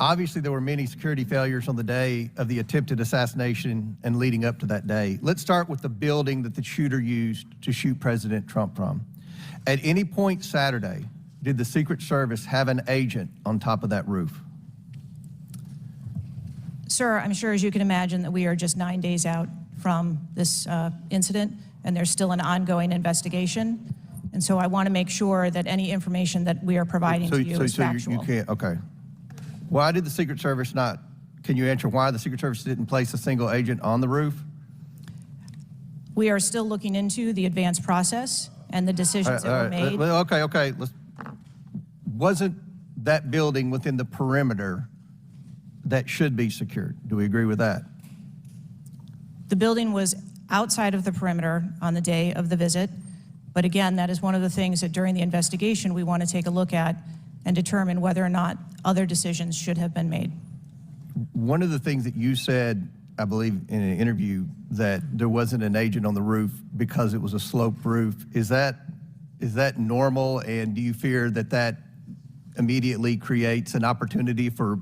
Obviously, there were many security failures on the day of the attempted assassination and leading up to that day. Let's start with the building that the shooter used to shoot President Trump from. At any point Saturday, did the Secret Service have an agent on top of that roof? Sir, I'm sure, as you can imagine, that we are just 9 days out from this incident, and there's still an ongoing investigation. And so I want to make sure that any information that we are providing to you is factual. You can't, okay. Why did the Secret Service not, can you answer why the Secret Service didn't place a single agent on the roof? We are still looking into the advanced process and the decisions that were made. Okay. Wasn't that building within the perimeter that should be secured? Do we agree with that? The building was outside of the perimeter on the day of the visit. But again, that is one of the things that during the investigation we want to take a look at and determine whether or not other decisions should have been made. One of the things that you said, I believe in an interview, that there wasn't an agent on the roof because it was a sloped roof. Is that normal, and do you fear that that immediately creates an opportunity for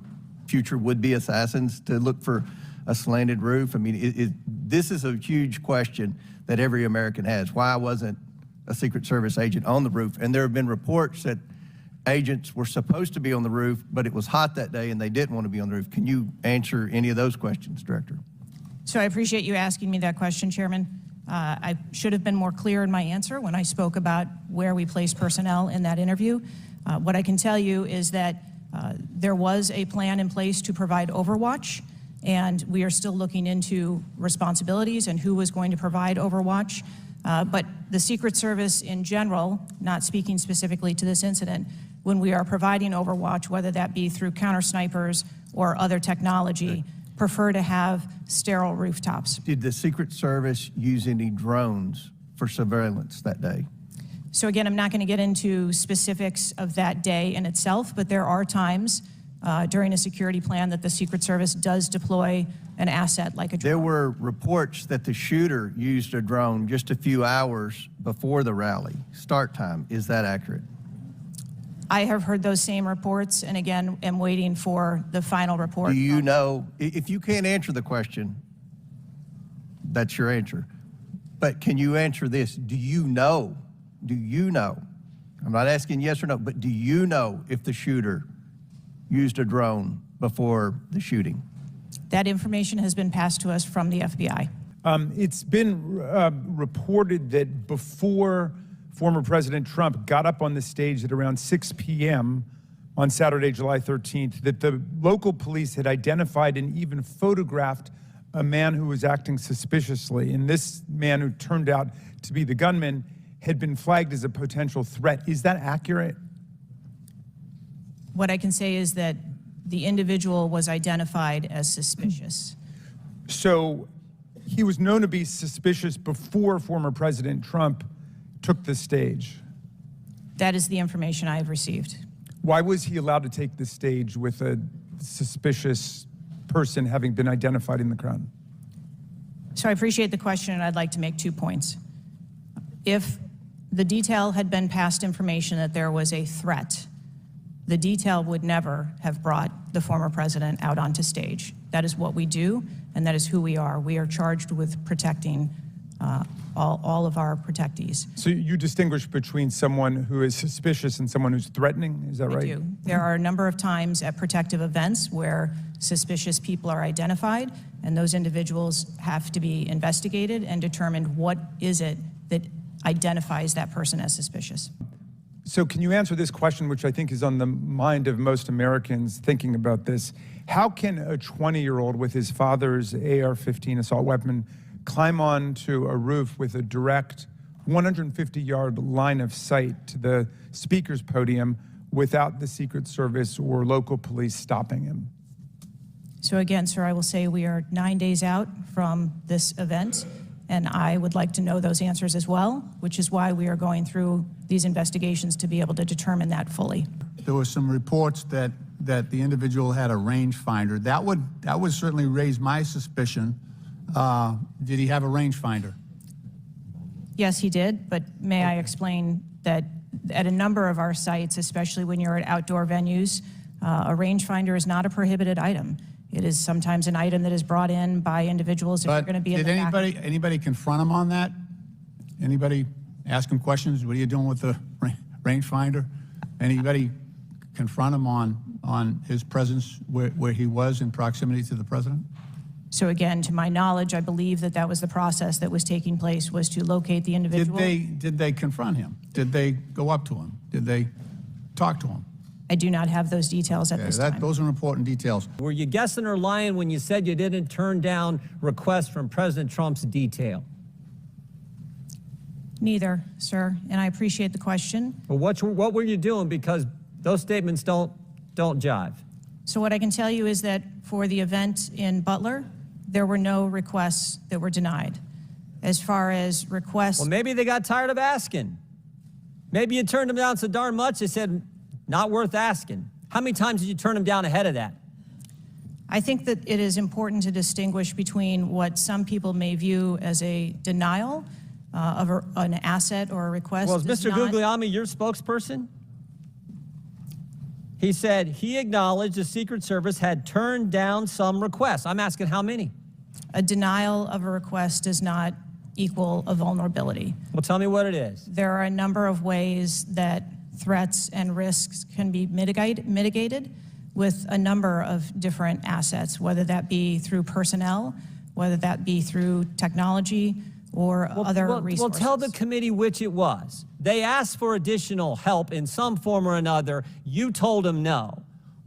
future would-be assassins to look for a slanted roof? I mean, this is a huge question that every American has. Why wasn't a Secret Service agent on the roof? And there have been reports that agents were supposed to be on the roof, but it was hot that day and they didn't want to be on the roof. Can you answer any of those questions, Director? So I appreciate you asking me that question, Chairman. I should have been more clear in my answer when I spoke about where we placed personnel in that interview. What I can tell you is that there was a plan in place to provide overwatch, and we are still looking into responsibilities and who was going to provide overwatch. But the Secret Service in general, not speaking specifically to this incident, when we are providing overwatch, whether that be through counter snipers or other technology, prefer to have sterile rooftops. Did the Secret Service use any drones for surveillance that day? So again, I'm not going to get into specifics of that day in itself, but there are times during a security plan that the Secret Service does deploy an asset like a drone. There were reports that the shooter used a drone just a few hours before the rally start time. Is that accurate? I have heard those same reports, and again, am waiting for the final report. Do you know, if you can't answer the question, that's your answer. But can you answer this? Do you know, I'm not asking yes or no, but do you know if the shooter used a drone before the shooting? That information has been passed to us from the FBI. It's been reported that before former President Trump got up on the stage at around 6 p.m. on Saturday, July 13th, that the local police had identified and even photographed a man who was acting suspiciously. And this man, who turned out to be the gunman, had been flagged as a potential threat. Is that accurate? What I can say is that the individual was identified as suspicious. So he was known to be suspicious before former President Trump took the stage. That is the information I have received. Why was he allowed to take the stage with a suspicious person having been identified in the crowd? So I appreciate the question, and I'd like to make 2 points. If the detail had been past information that there was a threat, the detail would never have brought the former president out onto stage. That is what we do, and that is who we are. We are charged with protecting all of our protectees. So you distinguish between someone who is suspicious and someone who's threatening, is that right? I do. There are a number of times at protective events where suspicious people are identified, and those individuals have to be investigated and determined what is it that identifies that person as suspicious. So can you answer this question, which I think is on the mind of most Americans thinking about this? How can a 20-year-old with his father's AR-15 assault weapon climb onto a roof with a direct 150-yard line of sight to the speaker's podium without the Secret Service or local police stopping him? So again, sir, I will say we are 9 days out from this event, and I would like to know those answers as well, which is why we are going through these investigations to be able to determine that fully. There were some reports that the individual had a rangefinder. That would certainly raise my suspicion. Did he have a rangefinder? Yes, he did, but may I explain that at a number of our sites, especially when you're at outdoor venues, A rangefinder is not a prohibited item. It is sometimes an item that is brought in by individuals if you're But going to be in did the back. anybody confront him on that? Anybody ask him questions? What are you doing with the rangefinder? Anybody confront him on his presence where he was in proximity to the president? So again, to my knowledge, I believe that that was the process that was taking place, was to locate the individual. Did they confront him? Did they go up to him? Did they talk to him? I do not have those details at this time. Those are important details. Were you guessing or lying when you said you didn't turn down requests from President Trump's detail? Neither, sir, and I appreciate the question. Well, what were you doing? Because those statements don't jive. So what I can tell you is that for the event in Butler, there were no requests that were denied. As far as requests, Well, maybe they got tired of asking. Maybe you turned them down so darn much, they said, not worth asking. How many times did you turn them down ahead of that? I think that it is important to distinguish between what some people may view as a denial of an asset or a request. Well, is does Mr. not- Guglielmi your spokesperson? He said he acknowledged the Secret Service had turned down some requests. I'm asking how many? A denial of a request does not equal a vulnerability. Well, tell me what it is. There are a number of ways that threats and risks can be mitigated with a number of different assets, whether that be through personnel, whether that be through technology or other resources. Well, tell the committee which it was. They asked for additional help in some form or another. You told them no.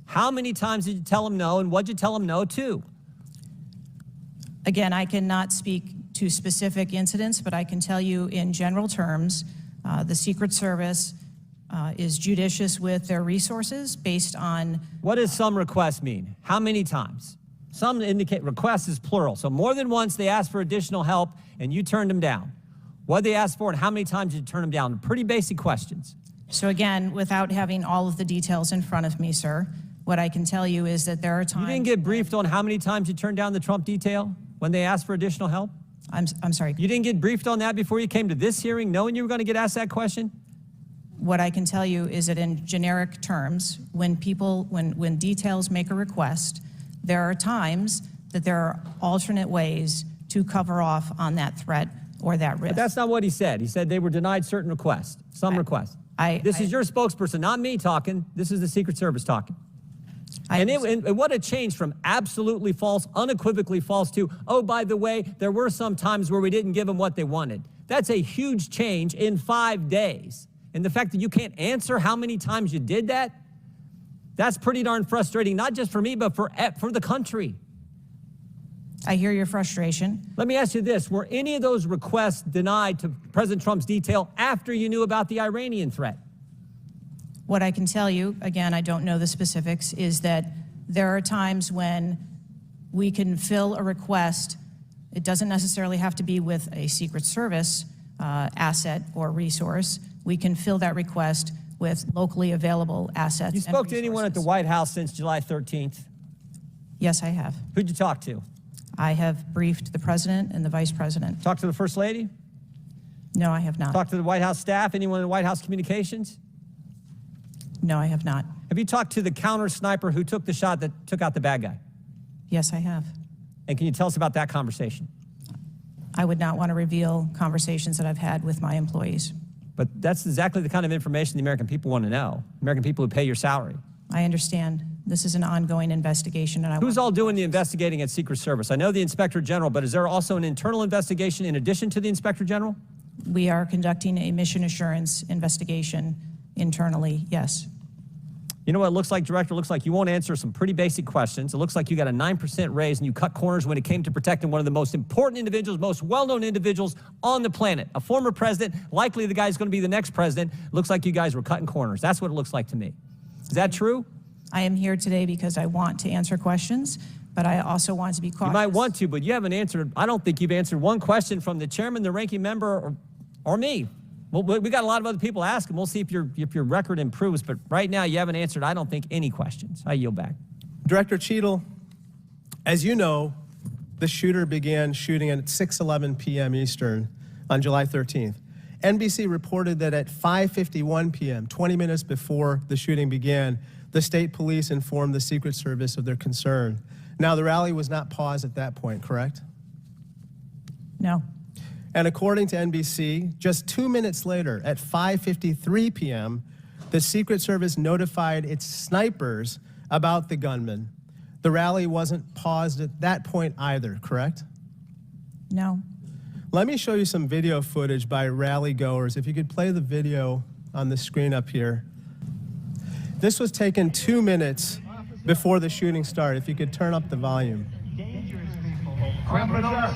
How many times did you tell them no, and what did you tell them no to? Again, I cannot speak to specific incidents, but I can tell you in general terms, the Secret Service is judicious with their resources based on. What does some requests mean? How many times? Some indicate requests is plural. So more than once they asked for additional help and you turned them down. What did they ask for and how many times did you turn them down? Pretty basic questions. So again, without having all of the details in front of me, sir, what I can tell you is that there are times. You didn't get briefed on how many times you turned down the Trump detail when they asked for additional help? I'm sorry. You didn't get briefed on that before you came to this hearing knowing you were going to get asked that question? What I can tell you is that in generic terms, when details make a request, there are times that there are alternate ways to cover off on that threat or that risk. But that's not what he said. He said they were denied certain requests, some requests. This is your spokesperson, not me talking. This is the Secret Service talking. And what a change from absolutely false, unequivocally false to, oh, by the way, there were some times where we didn't give them what they wanted. That's a huge change in 5 days. And the fact that you can't answer how many times you did that, that's pretty darn frustrating, not just for me, but for the country. I hear your frustration. Let me ask you this. Were any of those requests denied to President Trump's detail after you knew about the Iranian threat? What I can tell you, again, I don't know the specifics, is that there are times when we can fill a request. It doesn't necessarily have to be with a Secret Service asset or resource. We can fill that request with locally available assets. You spoke to anyone at the White House since July 13th? Yes, I have. Who'd you talk to? I have briefed the president and the vice president. Talked to the First Lady? No, I have not. Talked to the White House staff? Anyone in the White House communications? No, I have not. Have you talked to the counter sniper who took the shot that took out the bad guy? Yes, I have. And can you tell us about that conversation? I would not want to reveal conversations that I've had with my employees. But that's exactly the kind of information the American people want to know. American people who pay your salary. I understand. This is an ongoing investigation, and Who's all doing the investigating at Secret Service? I know the Inspector General, but is there also an internal investigation in addition to the Inspector General? We are conducting a mission assurance investigation internally, yes. You know what it looks like, Director? It looks like you won't answer some pretty basic questions. It looks like you got a 9% raise and you cut corners when it came to protecting one of the most important individuals, most well-known individuals on the planet. A former president, likely the guy who's going to be the next president. Looks like you guys were cutting corners. That's what it looks like to me. Is that true? I am here today because I want to answer questions, but I also want to be cautious. You might want to, but you haven't answered. I don't think you've answered one question from the chairman, the ranking member, or me. Well, we got a lot of other people asking. We'll see if your record improves, but right now you haven't answered, I don't think, any questions. I yield back. Director Cheatle, as you know, the shooter began shooting at 6:11 p.m. Eastern on July 13th. NBC reported that at 5:51 p.m., 20 minutes before the shooting began, The state police informed the Secret Service of their concern. Now, the rally was not paused at that point, correct? No. And according to NBC, just 2 minutes later, at 5:53 p.m., the Secret Service notified its snipers about the gunman. The rally wasn't paused at that point either, correct? No. Let me show you some video footage by rally goers. If you could play the video on the screen up here. This was taken 2 minutes before the shooting started. If you could turn up the volume. Dangerous people. Criminals.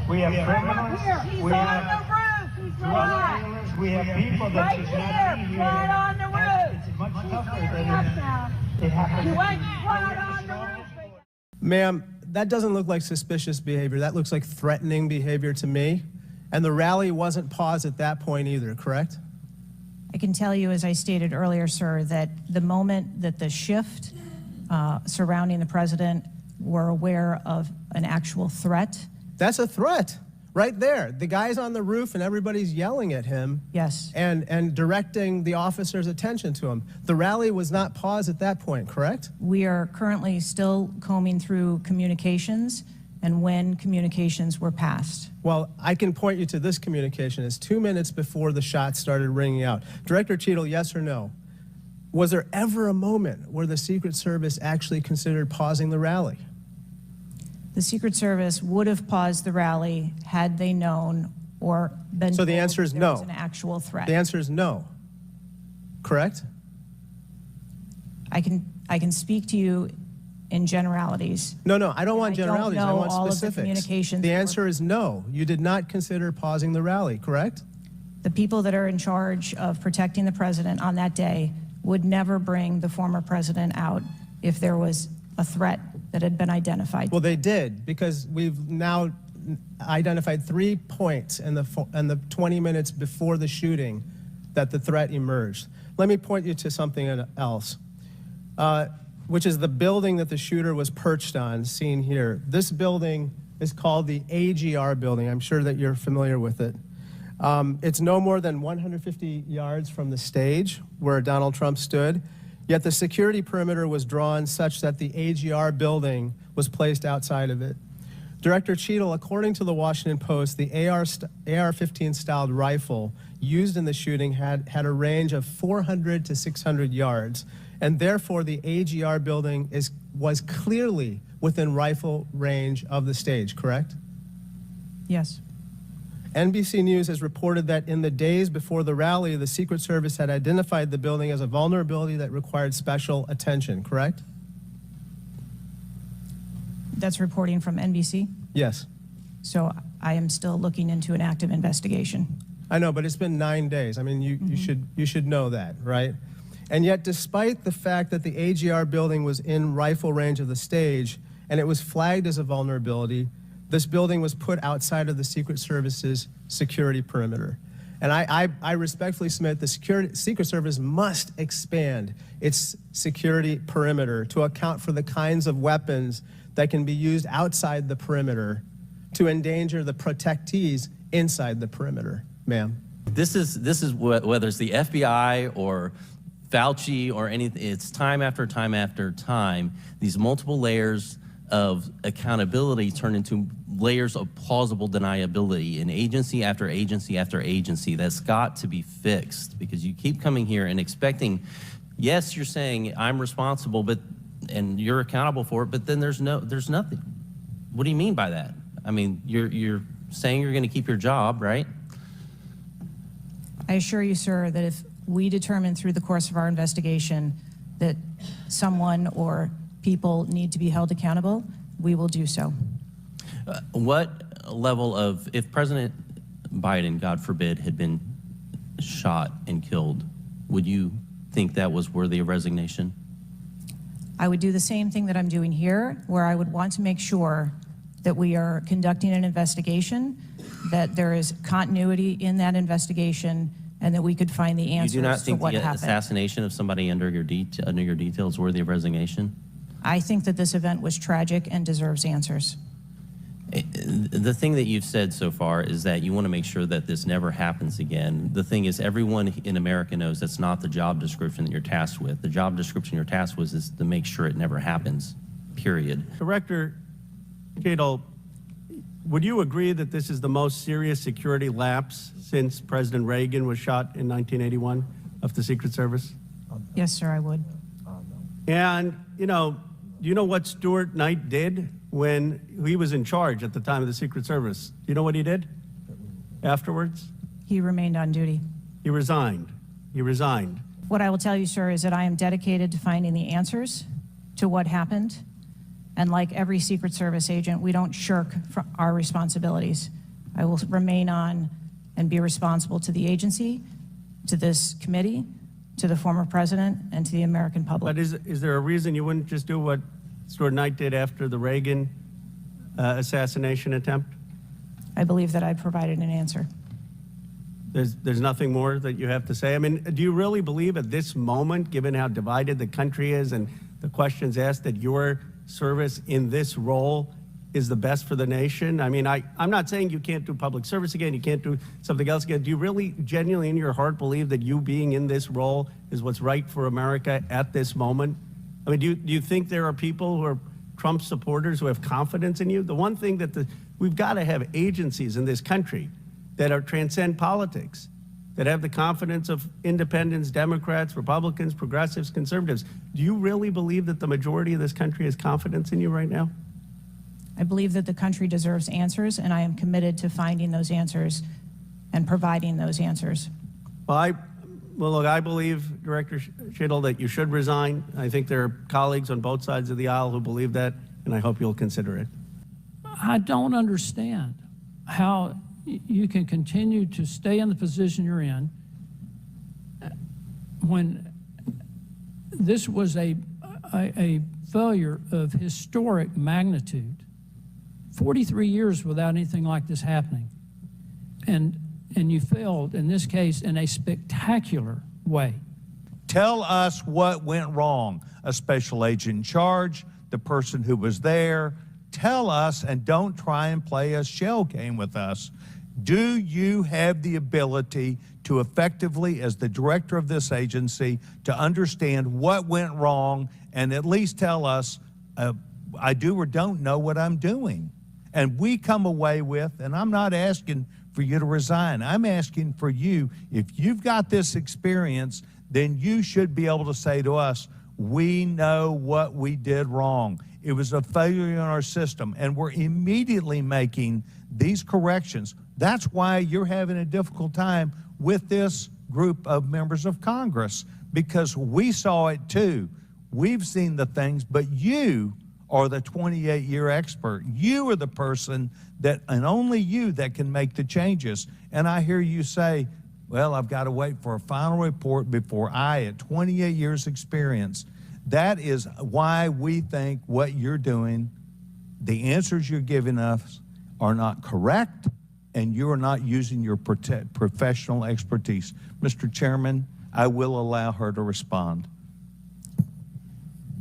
We have criminals. We have drug dealers. We have people that should not be here. Right on the roof. It's much tougher Up than now. it happens. You went right on the roof. Ma'am, that doesn't look like suspicious behavior. That looks like threatening behavior to me. And the rally wasn't paused at that point either, correct? I can tell you, as I stated earlier, sir, that the moment that the shift surrounding the president were aware of an actual threat. That's a threat right there. The guy's on the roof and everybody's yelling at him. Yes. And directing the officer's attention to him. The rally was not paused at that point, correct? We are currently still combing through communications and when communications were passed. Well, I can point you to this communication. It's 2 minutes before the shots started ringing out. Director Cheatle, yes or no? Was there ever a moment where the Secret Service actually considered pausing the rally? The Secret Service would have paused the rally had they known or been So the told answer is there no. was an actual threat. The answer is no. Correct? I can speak to you in generalities. No, I don't want I don't generalities. I know want all of the specifics. communications The that were- answer is no. You did not consider pausing the rally, correct? The people that are in charge of protecting the president on that day would never bring the former president out if there was a threat that had been identified. Well, they did, because we've now identified 3 points in the 20 minutes before the shooting that the threat emerged. Let me point you to something else, which is the building that the shooter was perched on, seen here. This building is called the AGR building. I'm sure that you're familiar with it. It's no more than 150 yards from the stage where Donald Trump stood, yet the security perimeter was drawn such that the AGR building was placed outside of it. Director Cheatle, according to the Washington Post, the AR-15 styled rifle used in the shooting had a range of 400 to 600 yards, and therefore the AGR building was clearly within rifle range of the stage, correct? Yes. NBC News has reported that in the days before the rally, the Secret Service had identified the building as a vulnerability that required special attention, correct? That's reporting from NBC. Yes. So I am still looking into an active investigation. I know, but it's been 9 days. I mean, you should know that, right? And yet, despite the fact that the AGR building was in rifle range of the stage and it was flagged as a vulnerability, this building was put outside of the Secret Service's security perimeter. And I respectfully submit the Secret Service must expand its security perimeter to account for the kinds of weapons that can be used outside the perimeter to endanger the protectees inside the perimeter, ma'am. This is whether it's the FBI or Fauci or anything, it's time after time after time, these multiple layers of accountability turn into layers of plausible deniability in agency after agency after agency. That's got to be fixed, because you keep coming here and expecting, yes, you're saying I'm responsible, and you're accountable for it, but then there's nothing. What do you mean by that? I mean, you're saying you're going to keep your job, right? I assure you, sir, that if we determine through the course of our investigation that someone or people need to be held accountable, we will do so. What level of, if President Biden, God forbid, had been shot and killed, would you think that was worthy of resignation? I would do the same thing that I'm doing here, where I would want to make sure that we are conducting an investigation, that there is continuity in that investigation, and that we could find the answers You do not to think what the happened. assassination of somebody under your details worthy of resignation? I think that this event was tragic and deserves answers. The thing that you've said so far is that you want to make sure that this never happens again. The thing is, everyone in America knows that's not the job description that you're tasked with. The job description you're tasked with is to make sure it never happens, period. Director Cheatle, would you agree that this is the most serious security lapse since President Reagan was shot in 1981 of the Secret Service? Yes, sir, I would. And, do you know what Stuart Knight did when he was in charge at the time of the Secret Service? Do you know what he did afterwards? He remained on duty. He resigned. He resigned. What I will tell you, sir, is that I am dedicated to finding the answers to what happened. And like every Secret Service agent, we don't shirk from our responsibilities. I will remain on and be responsible to the agency, to this committee, to the former president, and to the American public. But is there a reason you wouldn't just do what Stuart Knight did after the Reagan assassination attempt? I believe that I provided an answer. There's nothing more that you have to say? I mean, do you really believe at this moment, given how divided the country is and the questions asked, that your service in this role is the best for the nation? I mean, I'm not saying you can't do public service again, you can't do something else again. Do you really genuinely in your heart believe that you being in this role is what's right for America at this moment? I mean, do you think there are people who are Trump supporters who have confidence in you? The one thing that we've got to have agencies in this country that are transcend politics, that have the confidence of independents, Democrats, Republicans, progressives, conservatives. Do you really believe that the majority of this country has confidence in you right now? I believe that the country deserves answers, and I am committed to finding those answers and providing those answers. Well, look, I believe, Director Cheatle, that you should resign. I think there are colleagues on both sides of the aisle who believe that, and I hope you'll consider it. I don't understand how you can continue to stay in the position you're in when this was a failure of historic magnitude. 43 years without anything like this happening. And you failed, in this case, in a spectacular way. Tell us what went wrong. A special agent in charge, the person who was there. Tell us, and don't try and play a shell game with us. Do you have the ability to effectively, as the director of this agency, to understand what went wrong and at least tell us, I do or don't know what I'm doing? And we come away with, and I'm not asking for you to resign. I'm asking for you, if you've got this experience, then you should be able to say to us, we know what we did wrong. It was a failure in our system, and we're immediately making these corrections. That's why you're having a difficult time with this group of members of Congress, because we saw it too. We've seen the things, but you are the 28-year expert. You are the person that, and only you, that can make the changes. And I hear you say, well, I've got to wait for a final report before at 28 years experience. That is why we think what you're doing, the answers you're giving us are not correct, and you are not using your professional expertise. Mr. Chairman, I will allow her to respond.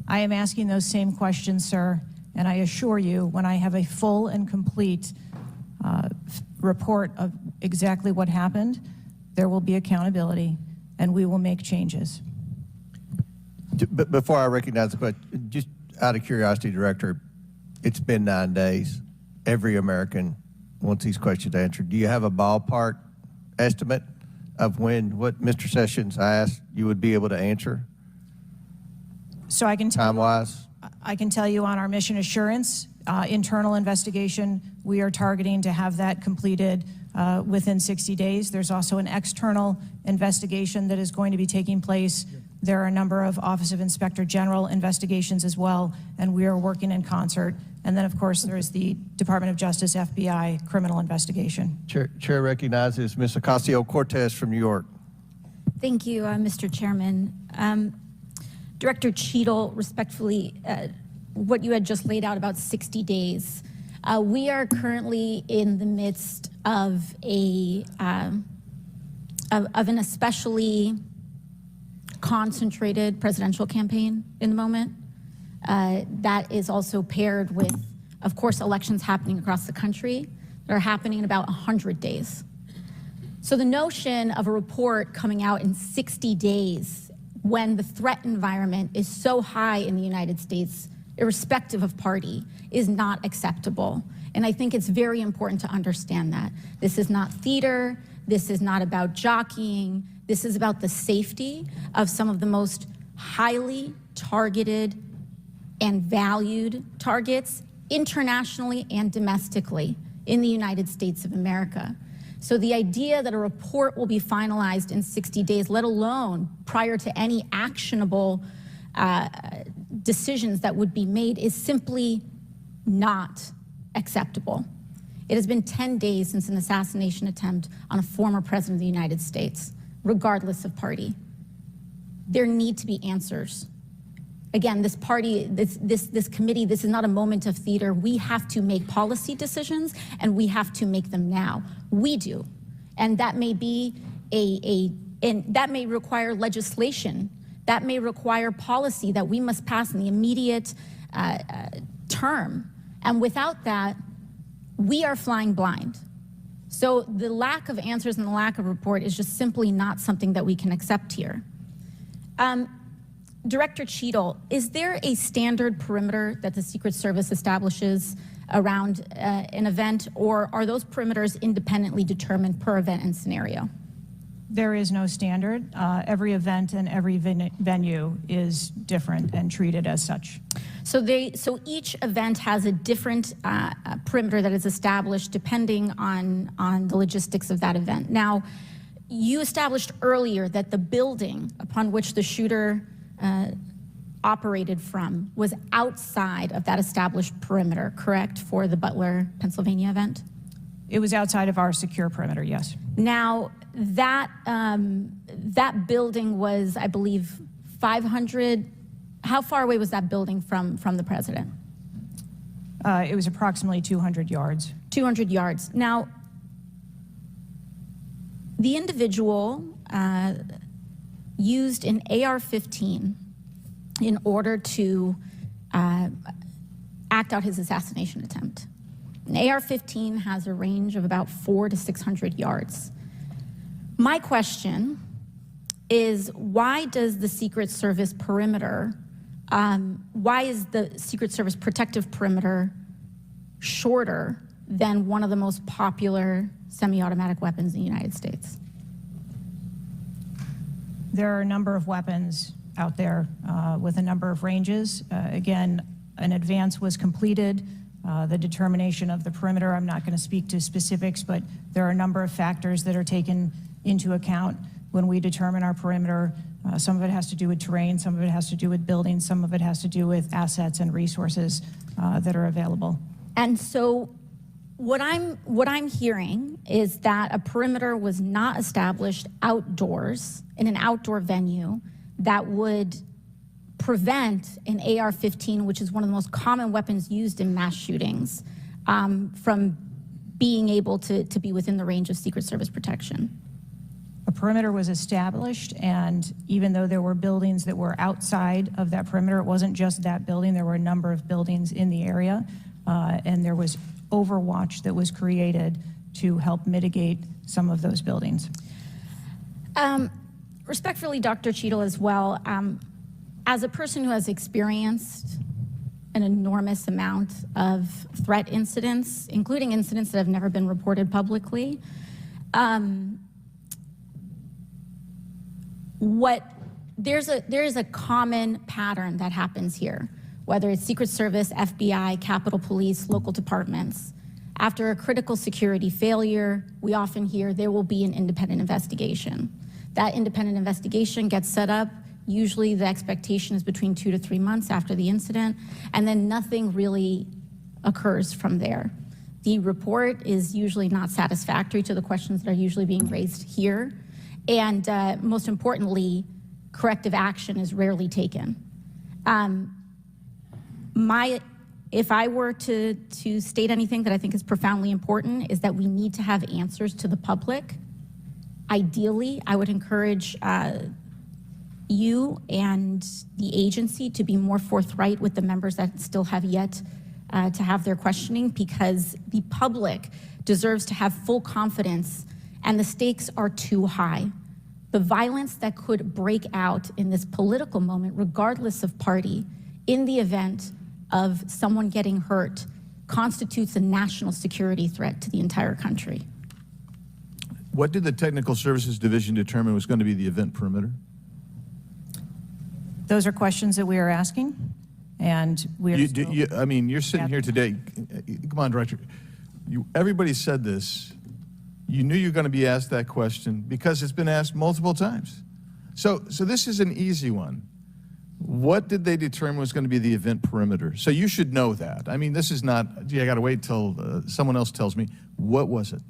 I am asking those same questions, sir, and I assure you, when I have a full and complete report of exactly what happened, there will be accountability, and we will make changes. But before I recognize the question, just out of curiosity, Director, it's been 9 days. Every American wants these questions answered. Do you have a ballpark estimate of what Mr. Sessions asked you would be able to answer? So I can tell time-wise? I can tell you on our mission assurance, internal investigation, we are targeting to have that completed within 60 days. There's also an external investigation that is going to be taking place. There are a number of Office of Inspector General investigations as well, and we are working in concert. And then, of course, there is the Department of Justice, FBI, criminal investigation. Chair recognizes Ms. Ocasio-Cortez from New York. Thank you, Mr. Chairman. Director Cheatle, respectfully, what you had just laid out about 60 days. We are currently in the midst of an especially concentrated presidential campaign in the moment. That is also paired with of course, elections happening across the country that are happening in about 100 days. So the notion of a report coming out in 60 days when the threat environment is so high in the United States, irrespective of party, is not acceptable. And I think it's very important to understand that. This is not theater. This is not about jockeying. This is about the safety of some of the most highly targeted and valued targets internationally and domestically in the United States of America. So the idea that a report will be finalized in 60 days, let alone prior to any actionable decisions that would be made, is simply not acceptable. It has been 10 days since an assassination attempt on a former president of the United States, regardless of party. There need to be answers. Again, this party, this committee, this is not a moment of theater. We have to make policy decisions, and we have to make them now. We do. And that may be and that may require legislation. That may require policy that we must pass in the immediate term. And without that, we are flying blind. So the lack of answers and the lack of report is just simply not something that we can accept here. Director Cheatle, is there a standard perimeter that the Secret Service establishes around an event, or are those perimeters independently determined per event and scenario? There is no standard. Every event and every venue is different and treated as such. So each event has a different perimeter that is established depending on the logistics of that event. Now, you established earlier that the building upon which the shooter operated from was outside of that established perimeter, correct, for the Butler, Pennsylvania event? It was outside of our secure perimeter, yes. Now, that building was, I believe, 500. How far away was that building from the president? It was approximately 200 yards. 200 yards. Now, the individual used an AR-15 in order to act out his assassination attempt. An AR-15 has a range of about 400 to 600 yards. My question is, why does the Secret Service perimeter, why is the Secret Service protective perimeter shorter than one of the most popular semi-automatic weapons in the United States? There are a number of weapons out there with a number of ranges. Again, an advance was completed. The determination of the perimeter, I'm not going to speak to specifics, but there are a number of factors that are taken into account when we determine our perimeter. Some of it has to do with terrain, some of it has to do with buildings, some of it has to do with assets and resources that are available. And so what I'm hearing is that a perimeter was not established outdoors in an outdoor venue that would prevent an AR-15, which is one of the most common weapons used in mass shootings, from being able to be within the range of Secret Service protection. A perimeter was established, and even though there were buildings that were outside of that perimeter, it wasn't just that building, there were a number of buildings in the area, and there was overwatch that was created to help mitigate some of those buildings. Respectfully, Dr. Cheatle, as well, as a person who has experienced an enormous amount of threat incidents, including incidents that have never been reported publicly, there is a common pattern that happens here, whether it's Secret Service, FBI, Capitol Police, local departments. After a critical security failure, we often hear there will be an independent investigation. That independent investigation gets set up. Usually the expectation is between 2 to 3 months after the incident, and then nothing really occurs from there. The report is usually not satisfactory to the questions that are usually being raised here, and most importantly, corrective action is rarely taken. If I were to state anything that I think is profoundly important, is that we need to have answers to the public. Ideally, I would encourage you and the agency to be more forthright with the members that still have yet to have their questioning, because the public deserves to have full confidence, and the stakes are too high. The violence that could break out in this political moment, regardless of party, in the event of someone getting hurt, constitutes a national security threat to the entire country. What did the Technical Services Division determine was going to be the event perimeter? Those are questions that we are asking, and we're I mean, you're sitting here today. Come on, Director. Everybody said this. You knew you were going to be asked that question because it's been asked multiple times. So this is an easy one. What did they determine was going to be the event perimeter? So you should know that. I mean, this is not, gee, I got to wait till someone else tells me. What was it?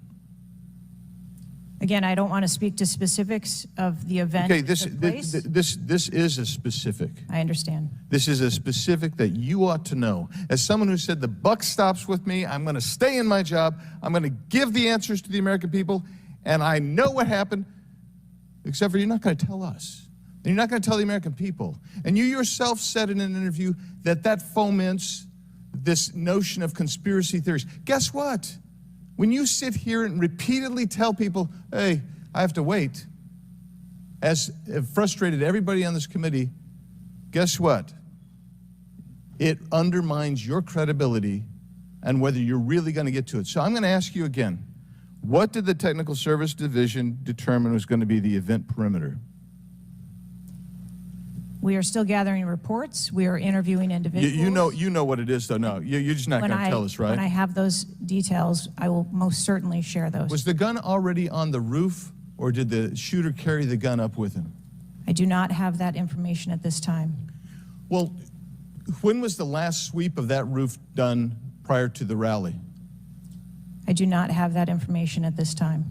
Again, I don't want to speak to specifics of the event. Okay, that took place. this is a specific. I understand. This is a specific that you ought to know. As someone who said the buck stops with me, I'm going to stay in my job, I'm going to give the answers to the American people, and I know what happened, except for you're not going to tell us. And you're not going to tell the American people. And you yourself said in an interview that foments this notion of conspiracy theories. Guess what? When you sit here and repeatedly tell people, hey, I have to wait, as it frustrated everybody on this committee, guess what? It undermines your credibility and whether you're really going to get to it. So I'm going to ask you again, what did the Technical Service Division determine was going to be the event perimeter? We are still gathering reports. We are interviewing individuals. You know what it is, though. No, you're just not going to tell us, right? When I have those details, I will most certainly share those. Was the gun already on the roof, or did the shooter carry the gun up with him? I do not have that information at this time. Well, when was the last sweep of that roof done prior to the rally? I do not have that information at this time.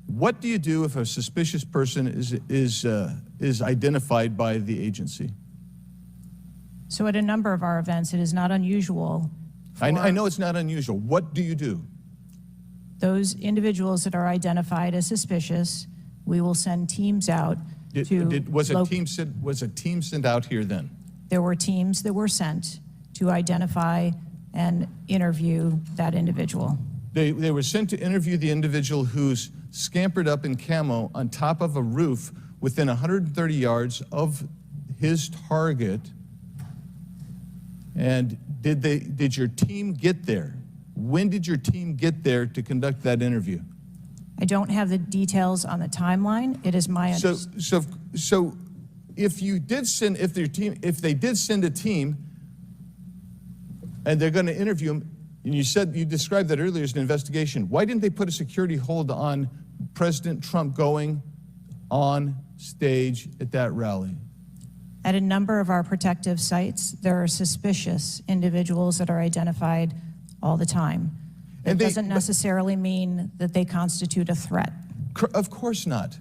What do you do if a suspicious person is identified by the agency? So at a number of our events, it is not unusual. I know it's not unusual. What do you do? Those individuals that are identified as suspicious, we will send teams out Was a team sent out here then? There were teams that were sent to identify and interview that individual. They were sent to interview the individual who's scampered up in camo on top of a roof within 130 yards of his target. And did your team get there? When did your team get there to conduct that interview? I don't have the details on the timeline. It is my understanding. So if they did send a team and they're going to interview him, and you described that earlier as an investigation, why didn't they put a security hold on President Trump going on stage at that rally? At a number of our protective sites, there are suspicious individuals that are identified all the time. It doesn't necessarily mean that they constitute a threat. Of course not.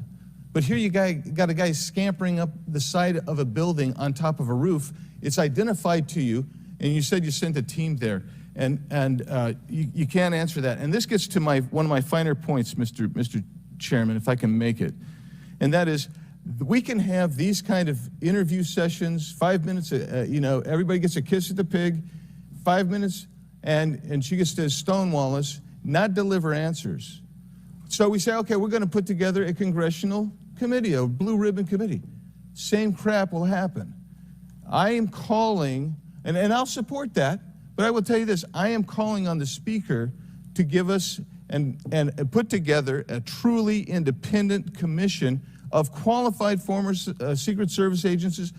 But here you got a guy scampering up the side of a building on top of a roof. It's identified to you, and you said you sent a team there. And you can't answer that. And this gets to one of my finer points, Mr. Chairman, if I can make it. And that is, we can have these kind of interview sessions, 5 minutes, everybody gets a kiss at the pig, 5 minutes, and she gets to stonewall us, not deliver answers. So we say, okay, we're going to put together a congressional committee, a blue ribbon committee. Same crap will happen. I am calling, and I'll support that, but I will tell you this, I am calling on the Speaker to give us and put together a truly independent commission of qualified former Secret Service agents,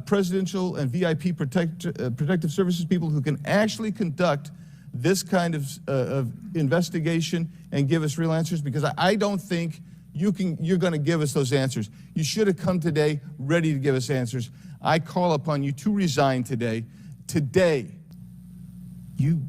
presidential and VIP protective services people who can actually conduct this kind of investigation and give us real answers, because I don't think you're going to give us those answers. You should have come today ready to give us answers. I call upon you to resign today. Today. You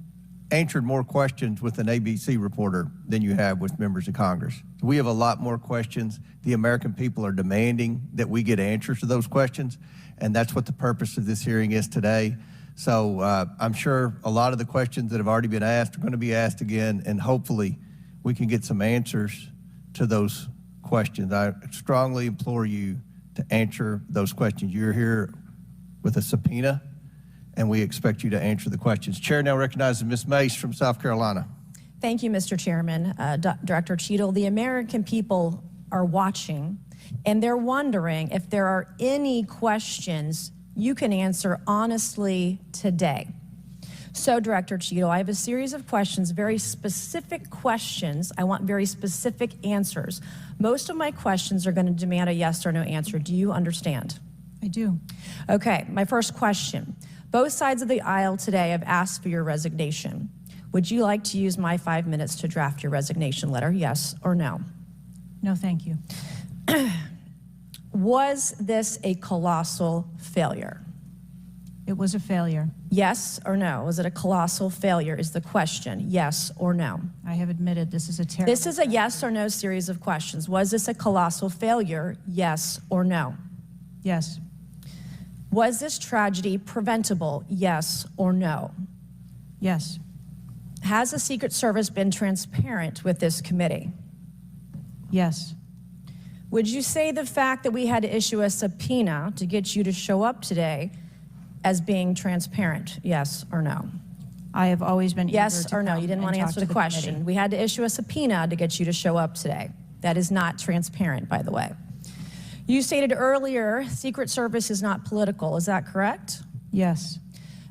answered more questions with an ABC reporter than you have with members of Congress. We have a lot more questions. The American people are demanding that we get answers to those questions, and that's what the purpose of this hearing is today. So I'm sure a lot of the questions that have already been asked are going to be asked again, and hopefully we can get some answers to those questions. I strongly implore you to answer those questions. You're here with a subpoena, and we expect you to answer the questions. Chair now recognizes Ms. Mace from South Carolina. Thank you, Mr. Chairman. Director Cheatle, the American people are watching, and they're wondering if there are any questions you can answer honestly today. So, Director Cheatle, I have a series of questions, very specific questions. I want very specific answers. Most of my questions are going to demand a yes or no answer. Do you understand? I do. Okay, my first question. Both sides of the aisle today have asked for your resignation. Would you like to use my 5 minutes to draft your resignation letter, yes or no? No, thank you. Was this a colossal failure? It was a failure. Yes or no? Was it a colossal failure is the question, yes or no? I have admitted this is a terrible. This is a yes or no series of questions. Was this a colossal failure, yes or no? Yes. Was this tragedy preventable, yes or no? Yes. Has the Secret Service been transparent with this committee? Yes. Would you say the fact that we had to issue a subpoena to get you to show up today as being transparent, yes or no? I have always been yes or no. You didn't want to answer the question. Committee. We had to issue a subpoena to get you to show up today. That is not transparent, by the way. You stated earlier, Secret Service is not political. Is that correct? Yes.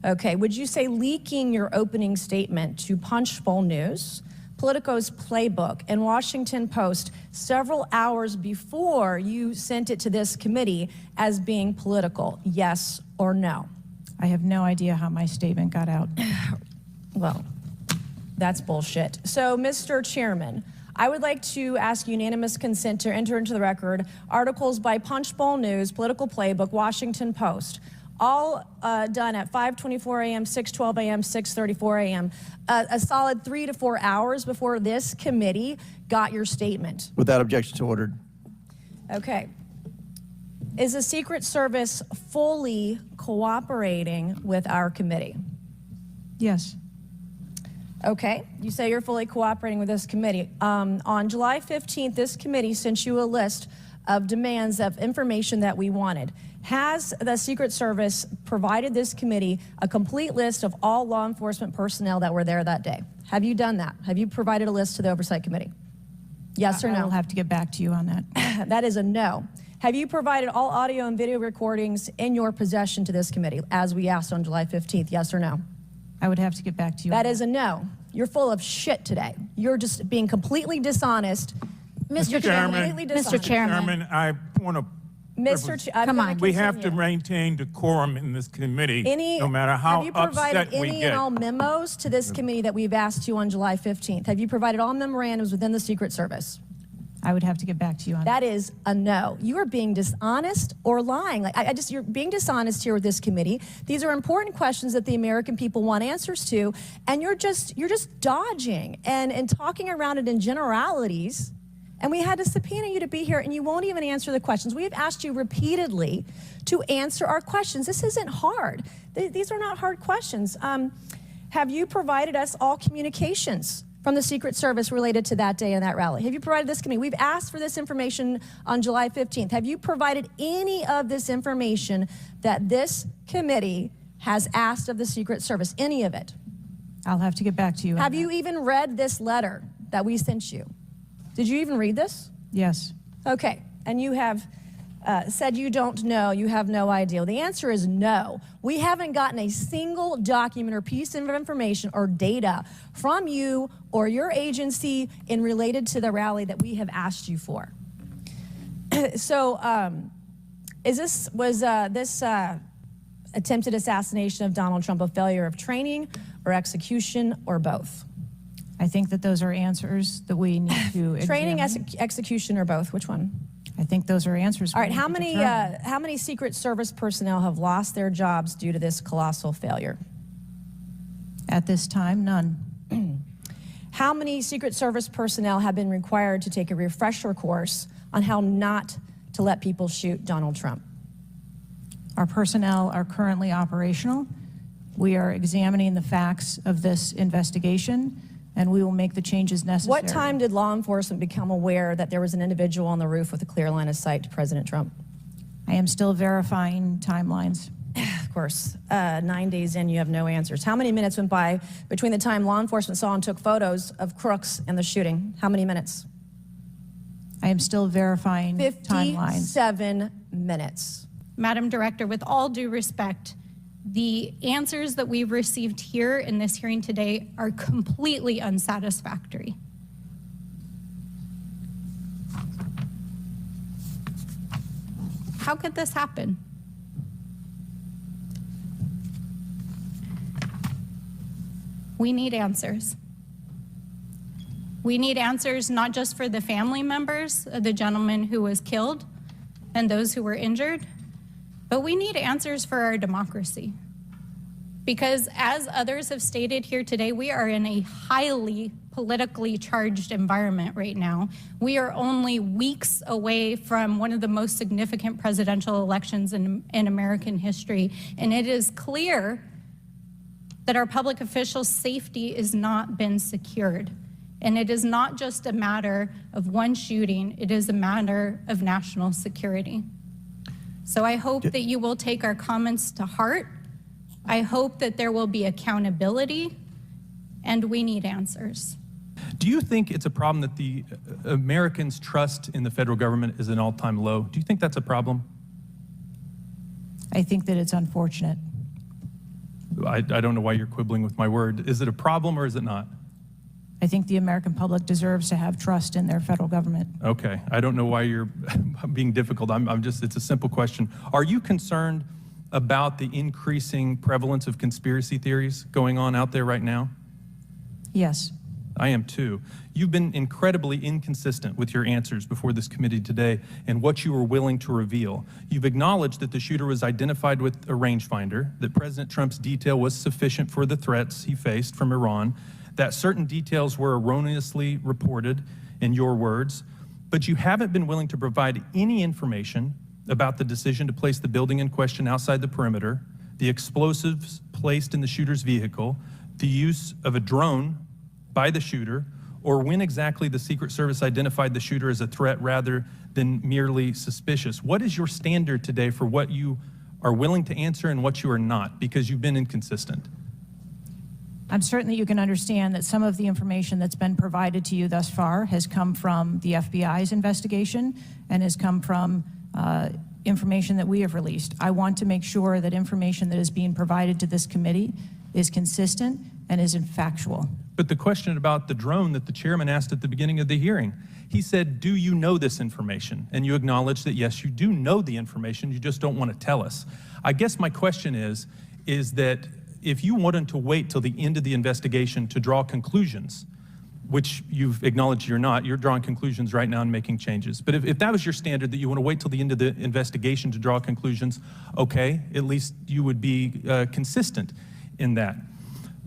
Okay. Would you say leaking your opening statement to Punchbowl News, Politico's Playbook, and Washington Post several hours before you sent it to this committee as being political, yes or no? I have no idea how my statement got out. Well, that's bullshit. So, Mr. Chairman, I would like to ask unanimous consent to enter into the record articles by Punchbowl News, Political Playbook, Washington Post, all done at 5:24 a.m., 6:12 a.m., 6:34 a.m., a solid 3 to 4 hours before this committee got your statement. Without objection, so ordered. Okay. Is the Secret Service fully cooperating with our committee? Yes. Okay, you say you're fully cooperating with this committee. On July 15th, this committee sent you a list of demands of information that we wanted. Has the Secret Service provided this committee a complete list of all law enforcement personnel that were there that day? Have you done that? Have you provided a list to the Oversight Committee? Yes or no? I will have to get back to you on that. That is a no. Have you provided all audio and video recordings in your possession to this committee, as we asked on July 15th, yes or no? I would have to get back to you. That is a no. You're full of shit today. You're just being completely dishonest. Mr. Chairman, Mr. Chairman, I want to. Come on. We have to maintain decorum in this committee, no matter how upset we get. Have you provided any and all memos to this committee that we've asked you on July 15th? Have you provided all memorandums within the Secret Service? I would have to get back to you on that. That is a no. You are being dishonest or lying. Like you're being dishonest here with this committee. These are important questions that the American people want answers to, and you're just dodging and talking around it in generalities. And we had to subpoena you to be here, and you won't even answer the questions. We have asked you repeatedly to answer our questions. This isn't hard. These are not hard questions. Have you provided us all communications from the Secret Service related to that day and that rally? Have you provided this committee? We've asked for this information on July 15th. Have you provided any of this information that this committee has asked of the Secret Service? Any of it? I'll have to get back to you. Have you even read this letter that we sent you? Did you even read this? Yes. Okay, and you have said you don't know, you have no idea. Well, the answer is no. We haven't gotten a single document or piece of information or data from you or your agency in related to the rally that we have asked you for. So, was this attempted assassination of Donald Trump a failure of training or execution or both? I think that those are answers that we need to examine. Training, execution, or both? Which one? I think those are answers. All right. How many Secret Service personnel have lost their jobs due to this colossal failure? At this time, none. How many Secret Service personnel have been required to take a refresher course on how not to let people shoot Donald Trump? Our personnel are currently operational. We are examining the facts of this investigation, and we will make the changes necessary. What time did law enforcement become aware that there was an individual on the roof with a clear line of sight to President Trump? I am still verifying timelines. course. 9 days in, you have no answers. How many minutes went by between the time law enforcement saw and took photos of crooks and the shooting? How many minutes? I am still verifying timelines. 57 minutes. Madam Director, with all due respect, the answers that we've received here in this hearing today are completely unsatisfactory. How could this happen? We need answers. We need answers not just for the family members of the gentleman who was killed and those who were injured, but we need answers for our democracy. Because as others have stated here today, we are in a highly politically charged environment right now. We are only weeks away from one of the most significant presidential elections in American history, and it is clear that our public officials' safety has not been secured. And it is not just a matter of one shooting, it is a matter of national security. So I hope that you will take our comments to heart. I hope that there will be accountability, and we need answers. Do you think it's a problem that the Americans' trust in the federal government is an all-time low? Do you think that's a problem? I think that it's unfortunate. I don't know why you're quibbling with my word. Is it a problem or is it not? I think the American public deserves to have trust in their federal government. Okay, I don't know why you're being difficult. It's a simple question. Are you concerned about the increasing prevalence of conspiracy theories going on out there right now? Yes. I am too. You've been incredibly inconsistent with your answers before this committee today and what you were willing to reveal. You've acknowledged that the shooter was identified with a rangefinder, that President Trump's detail was sufficient for the threats he faced from Iran, that certain details were erroneously reported, in your words, but you haven't been willing to provide any information about the decision to place the building in question outside the perimeter, the explosives placed in the shooter's vehicle, the use of a drone by the shooter, or when exactly the Secret Service identified the shooter as a threat rather than merely suspicious. What is your standard today for what you are willing to answer and what you are not, because you've been inconsistent? I'm certain that you can understand that some of the information that's been provided to you thus far has come from the FBI's investigation and has come from information that we have released. I want to make sure that information that is being provided to this committee is consistent and is factual. But the question about the drone that the chairman asked at the beginning of the hearing, he said, do you know this information? And you acknowledge that, yes, you do know the information, you just don't want to tell us. I guess my question is that if you wanted to wait till the end of the investigation to draw conclusions, which you've acknowledged you're not, you're drawing conclusions right now and making changes. But if that was your standard, that you want to wait till the end of the investigation to draw conclusions, okay, at least you would be consistent in that.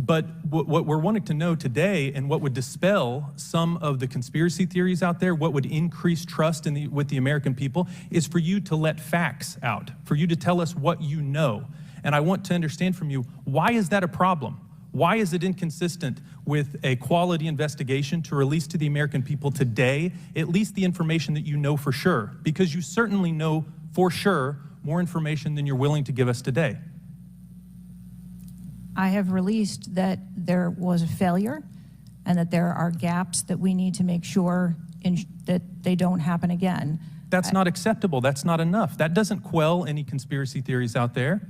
But what we're wanting to know today, and what would dispel some of the conspiracy theories out there, what would increase trust with the American people, is for you to let facts out, for you to tell us what you know. And I want to understand from you, why is that a problem? Why is it inconsistent with a quality investigation to release to the American people today at least the information that you know for sure? Because you certainly know for sure more information than you're willing to give us today. I have released that there was a failure and that there are gaps that we need to make sure that they don't happen again. That's not acceptable. That's not enough. That doesn't quell any conspiracy theories out there.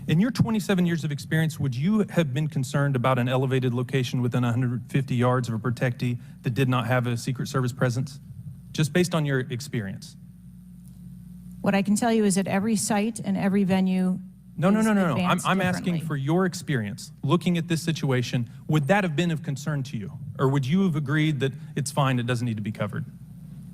In your 27 years of experience, would you have been concerned about an elevated location within 150 yards of a protectee that did not have a Secret Service presence, just based on your experience? What I can tell you is that every site and every venue No. I'm asking for your experience. Looking at this situation, would that have been of concern to you? Or would you have agreed that it's fine, it doesn't need to be covered?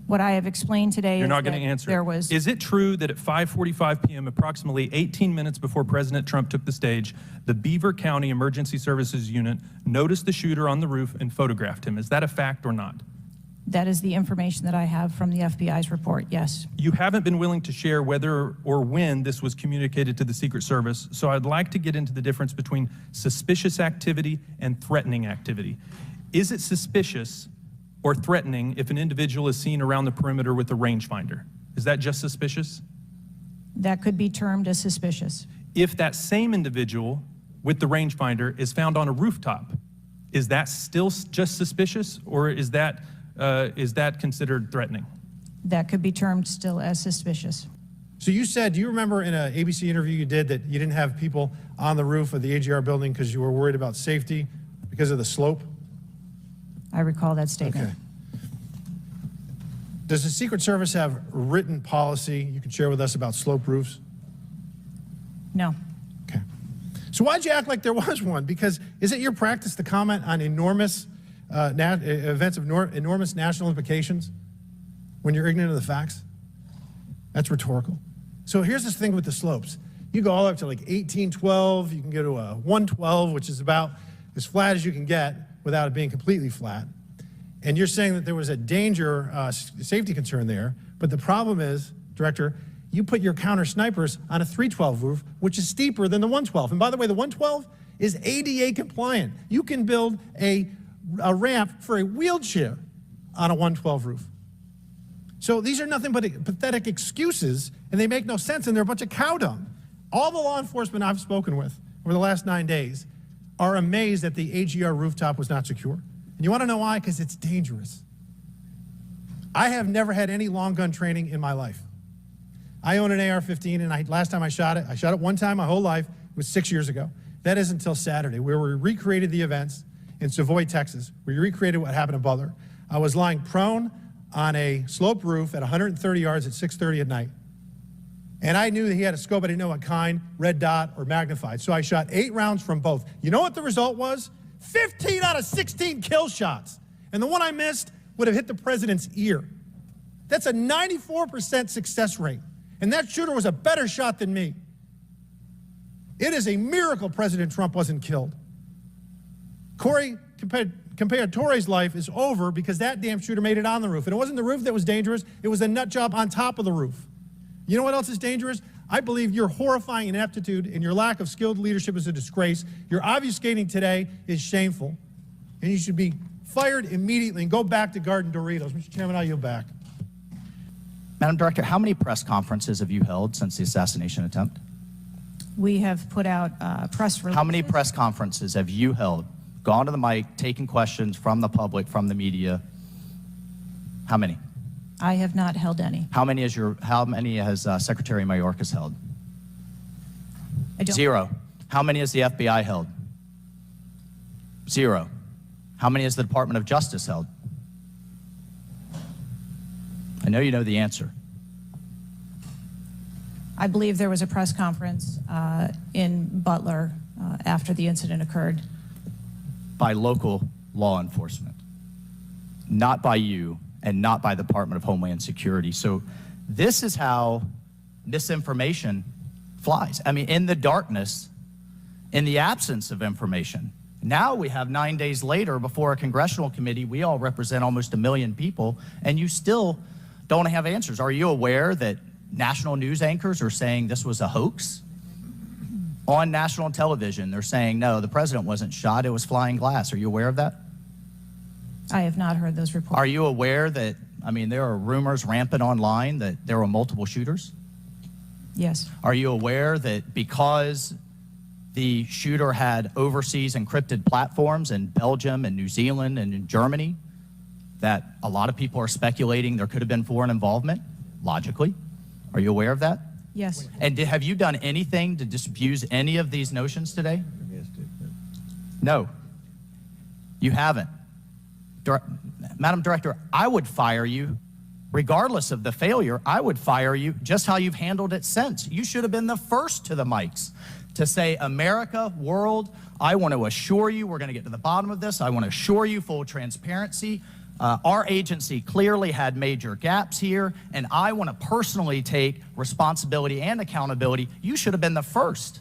What I have explained today You're is not going that to answer. there was... Is it true that at 5:45 p.m., approximately 18 minutes before President Trump took the stage, the Beaver County Emergency Services Unit noticed the shooter on the roof and photographed him? Is that a fact or not? That is the information that I have from the FBI's report, yes. You haven't been willing to share whether or when this was communicated to the Secret Service, so I'd like to get into the difference between suspicious activity and threatening activity. Is it suspicious or threatening if an individual is seen around the perimeter with a rangefinder? Is that just suspicious? That could be termed as suspicious. If that same individual with the rangefinder is found on a rooftop, is that still just suspicious, or is that considered threatening? That could be termed still as suspicious. So you said, do you remember in an ABC interview you did that you didn't have people on the roof of the AGR building because you were worried about safety because of the slope? I recall that statement. Okay. Does the Secret Service have written policy you can share with us about slope roofs? No. Okay. So why'd you act like there was one? Because is it your practice to comment on enormous events of enormous national implications when you're ignorant of the facts? That's rhetorical. So here's this thing with the slopes. You go all up to like 1812, you can go to a 112, which is about as flat as you can get without it being completely flat. And you're saying that there was a danger, safety concern there, but the problem is, Director, you put your counter snipers on a 312 roof, which is steeper than the 112. And by the way, the 112 is ADA compliant. You can build a ramp for a wheelchair on a 112 roof. So these are nothing but pathetic excuses, and they make no sense, and they're a bunch of cow dung. All the law enforcement I've spoken with over the last 9 days are amazed that the AGR rooftop was not secure. And you want to know why? Because it's dangerous. I have never had any long gun training in my life. I own an AR-15, and last time I shot it one time my whole life. It was 6 years ago. That is until Saturday, where we recreated the events in Savoy, Texas. We recreated what happened in Butler. I was lying prone on a sloped roof at 130 yards at 6:30 at night. And I knew that he had a scope, I didn't know what kind, red dot or magnified. So I shot 8 rounds from both. You know what the result was? 15 out of 16 kill shots. And the one I missed would have hit the president's ear. That's a 94% success rate. And that shooter was a better shot than me. It is a miracle President Trump wasn't killed. Corey Comparator's life is over because that damn shooter made it on the roof. And it wasn't the roof that was dangerous, it was a nut job on top of the roof. You know what else is dangerous? I believe your horrifying ineptitude and your lack of skilled leadership is a disgrace. Your obfuscating today is shameful. And you should be fired immediately and go back to Garden Doritos. Mr. Chairman, I yield back. Madam Director, how many press conferences have you held since the assassination attempt? We have put out press releases. How many press conferences have you held? Gone to the mic, taken questions from the public, from the media? How many? I have not held any. How many has Secretary Mayorkas held? I don't. 0. How many has the FBI held? 0. How many has the Department of Justice held? I know you know the answer. I believe there was a press conference in Butler after the incident occurred. By local law enforcement, not by you and not by the Department of Homeland Security. So this is how misinformation flies. I mean, in the darkness, in the absence of information. Now we have 9 days later before a congressional committee, we all represent almost 1 million people, and you still don't have answers. Are you aware that national news anchors are saying this was a hoax? On national television, they're saying, no, the president wasn't shot, it was flying glass. Are you aware of that? I have not heard those reports. Are you aware that, I mean, there are rumors rampant online that there were multiple shooters? Yes. Are you aware that because the shooter had overseas encrypted platforms in Belgium and New Zealand and in Germany, that a lot of people are speculating there could have been foreign involvement, logically? Are you aware of that? Yes. And have you done anything to disabuse any of these notions today? No, you haven't. Madam Director, I would fire you, regardless of the failure, I would fire you just how you've handled it since. You should have been the first to the mics to say, America, world, I want to assure you we're going to get to the bottom of this. I want to assure you full transparency. Our agency clearly had major gaps here, and I want to personally take responsibility and accountability. You should have been the first,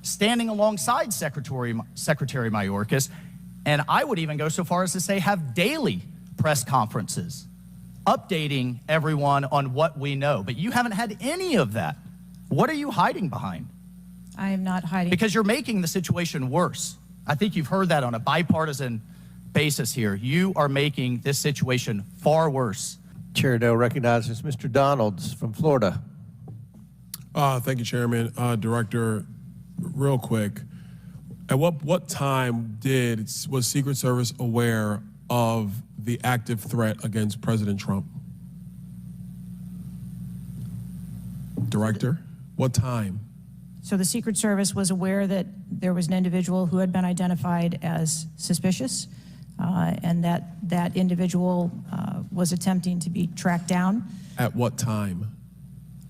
standing alongside Secretary Mayorkas, and I would even go so far as to say have daily press conferences, updating everyone on what we know. But you haven't had any of that. What are you hiding behind? I am not hiding. Because you're making the situation worse. I think you've heard that on a bipartisan basis here. You are making this situation far worse. Chair now recognizes Mr. Donalds from Florida. Thank you, Chairman. Director, real quick, at what time was Secret Service aware of the active threat against President Trump? Director, what time? So the Secret Service was aware that there was an individual who had been identified as suspicious, and that individual was attempting to be tracked down. At what time?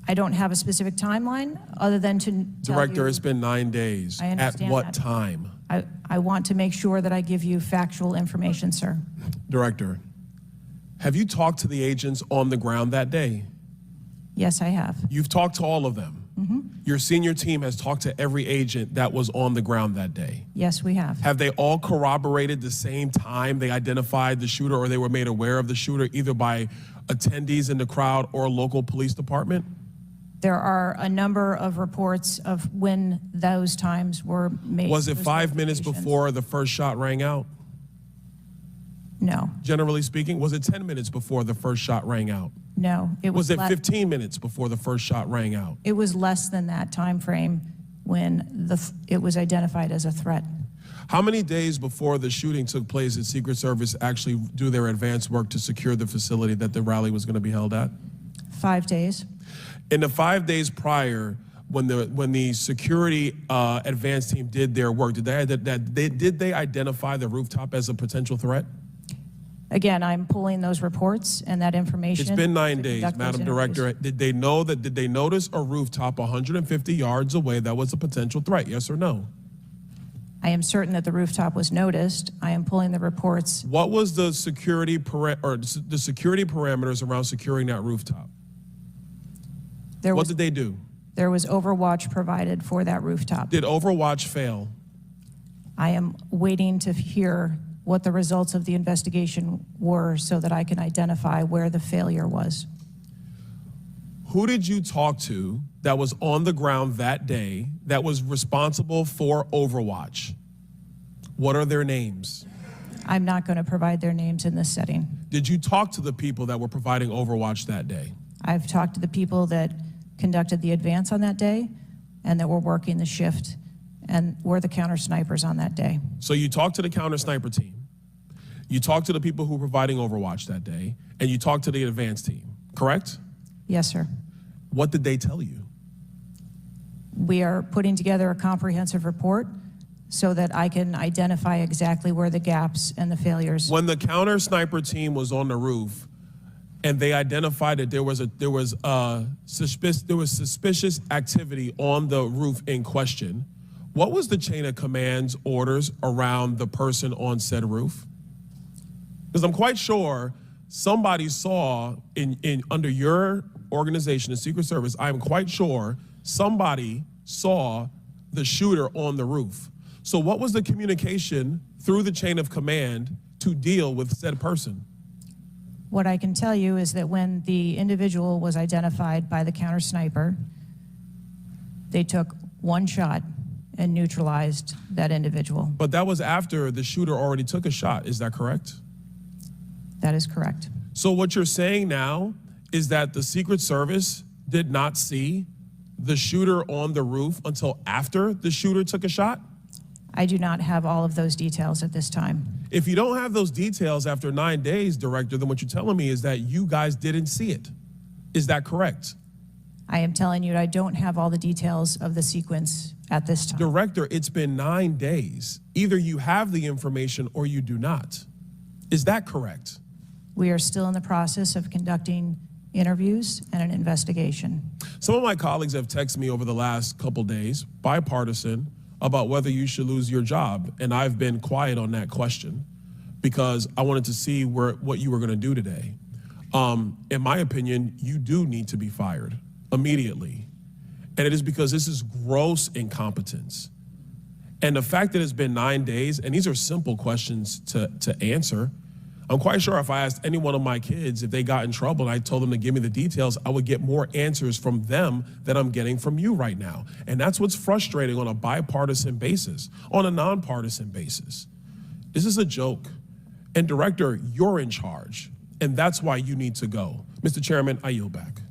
I don't have a specific timeline other than to tell Director, you, it's been 9 days. I understand At what that. time? I want to make sure that I give you factual information, sir. Director, have you talked to the agents on the ground that day? Yes, I have. You've talked to all of them. Your senior team has talked to every agent that was on the ground that day. Yes, we have. Have they all corroborated the same time they identified the shooter or they were made aware of the shooter, either by attendees in the crowd or a local police department? There are a number of reports of when those times were made. Was it those 5 minutes notifications. before the first shot rang out? No, Generally speaking, was it 10 minutes before the first shot rang out? no. It Was it le- 15 minutes before the first shot rang out? It was less than that time frame when it was identified as a threat. How many days before the shooting took place did Secret Service actually do their advance work to secure the facility that the rally was going to be held at? 5 days. In the 5 days prior, when the security advance team did their work, did they identify the rooftop as a potential threat? Again, I'm pulling those reports and that information. It's been 9 to days, conduct those Madam interviews. Director. Did they notice a rooftop 150 yards away that was a potential threat? Yes or no? I am certain that the rooftop was noticed. I am pulling the reports. What was the security parameters around securing that rooftop? What did they do? There was overwatch provided for that rooftop. Did Overwatch fail? I am waiting to hear what the results of the investigation were so that I can identify where the failure was. Who did you talk to that was on the ground that day that was responsible for Overwatch? What are their names? I'm not going to provide their names in this setting. Did you talk to the people that were providing Overwatch that day? I've talked to the people that conducted the advance on that day and that were working the shift and were the counter snipers on that day. So you talked to the counter sniper team, you talked to the people who were providing Overwatch that day, and you talked to the advance team, correct? Yes, sir. What did they tell you? We are putting together a comprehensive report so that I can identify exactly where the gaps and the failures. When the counter sniper team was on the roof and they identified that there was suspicious activity on the roof in question, what was the chain of command's orders around the person on said roof? Because I'm quite sure somebody saw under your organization, the Secret Service, I'm quite sure somebody saw the shooter on the roof. So what was the communication through the chain of command to deal with said person? What I can tell you is that when the individual was identified by the counter sniper, they took one shot and neutralized that individual. But that was after the shooter already took a shot, is that correct? That is correct. So what you're saying now is that the Secret Service did not see the shooter on the roof until after the shooter took a shot? I do not have all of those details at this time. If you don't have those details after 9 days, Director, then what you're telling me is that you guys didn't see it. Is that correct? I am telling you I don't have all the details of the sequence at this time. Director, it's been 9 days. Either you have the information or you do not. Is that correct? We are still in the process of conducting interviews and an investigation. Some of my colleagues have texted me over the last couple days, bipartisan, about whether you should lose your job. And I've been quiet on that question because I wanted to see what you were going to do today. In my opinion, you do need to be fired immediately. And it is because this is gross incompetence. And the fact that it's been 9 days, and these are simple questions to answer, I'm quite sure if I asked any one of my kids if they got in trouble and I told them to give me the details, I would get more answers from them than I'm getting from you right now. And that's what's frustrating on a bipartisan basis, on a nonpartisan basis. This is a joke. And Director, you're in charge. And that's why you need to go. Mr. Chairman, I yield back.